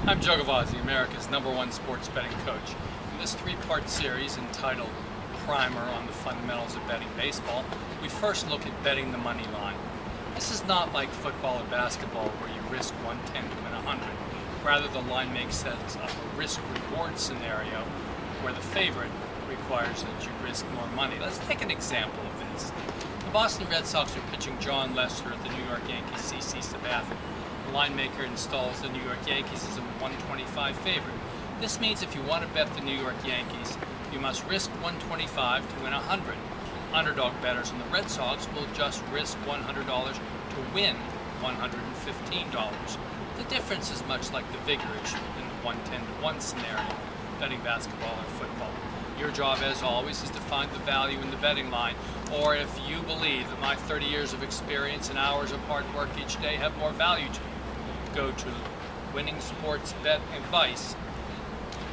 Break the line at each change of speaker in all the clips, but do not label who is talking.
I'm Joe Gavazzi, America's #1 sports betting coach. In this three-part series entitled Primer on the Fundamentals of Betting Baseball, we first look at betting the money line. This is not like football or basketball where you risk 110 to win 100. Rather, the line makes sense of a risk-reward scenario where the favorite requires that you risk more money. Let's take an example of this. The Boston Red Sox are pitching John Lester at the New York Yankees CC Sabathia. The line maker installs the New York Yankees as a 125 favorite. This means if you want to bet the New York Yankees, you must risk 125 to win 100. Underdog bettors on the Red Sox will just risk $100 to win $115. The difference is much like the vigor issue in the 110 to 1 scenario, betting basketball or football. Your job, as always, is to find the value in the betting line, or if you believe that my 30 years of experience and hours of hard work each day have more value to you, go to Winning Sports Bet Advice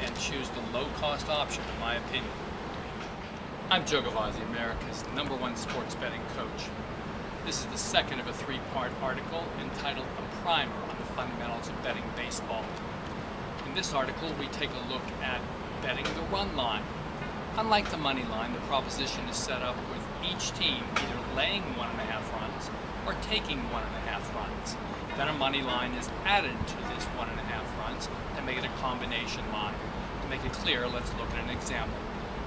and choose the low-cost option, in my opinion. I'm Joe Gavazzi, America's #1 sports betting coach. This is the second of a three-part article entitled A Primer on the Fundamentals of Betting Baseball. In this article, we take a look at betting the run line. Unlike the money line, the proposition is set up with each team either laying 1.5 runs or taking 1.5 runs. Then a money line is added to this 1.5 runs to make it a combination line. To make it clear, let's look at an example.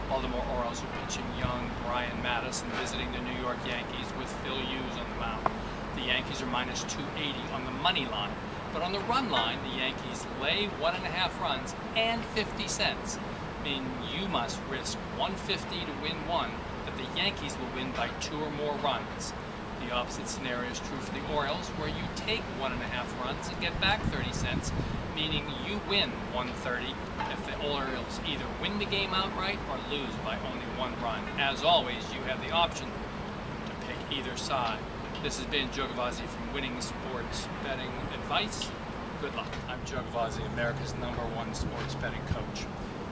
Baltimore Orioles are pitching young Brian Madison visiting the New York Yankees with Phil Hughes on the mound. The Yankees are minus 280 on the money line, but on the run line, the Yankees lay 1.5 runs and 50 cents. Mean you must risk 150 to win one, that the Yankees will win by 2 or more runs. The opposite scenario is true for the Orioles, where you take 1.5 runs and get back 30 cents, meaning you win 130 if the Orioles either win the game outright or lose by only 1 run. As always, you have the option to pick either side. This has been Joe Gavazzi from Winning Sports Betting Advice. Good luck. I'm Joe Gavazzi, America's #1 sports betting coach.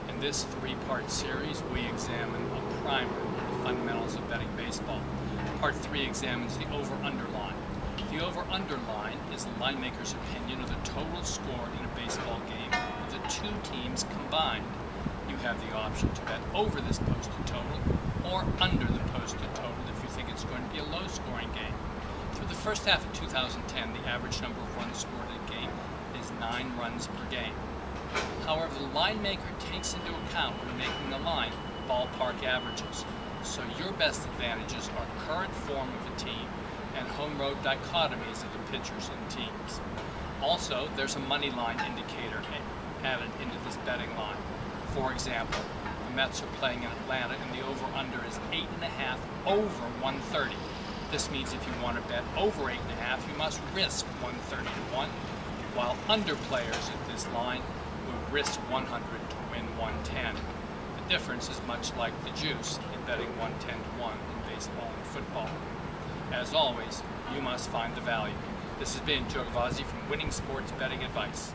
In this three-part series, we examine a primer on the fundamentals of betting baseball. Part 3 examines the over-under line. The over-under line is the line maker's opinion of the total score in a baseball game of the two teams combined. You have the option to bet over this posted total or under the posted total if you think it's going to be a low-scoring game. Through the first half of 2010, the average number of runs scored in a game is 9 runs per game. However, the line maker takes into account when making the line ballpark averages. So your best advantages are current form of a team and home-road dichotomies of the pitchers and teams. Also, there's a money line indicator added into this betting line. For example, the Mets are playing in Atlanta and the over-under is 8.5 over 130. This means if you want to bet over 8.5, you must risk 130 to 1, while under players at this line will risk 100 to win 110. The difference is much like the juice in betting 110 to 1 in baseball and football. As always, you must find the value. This has been Joe Gavazzi from Winning Sports Betting Advice.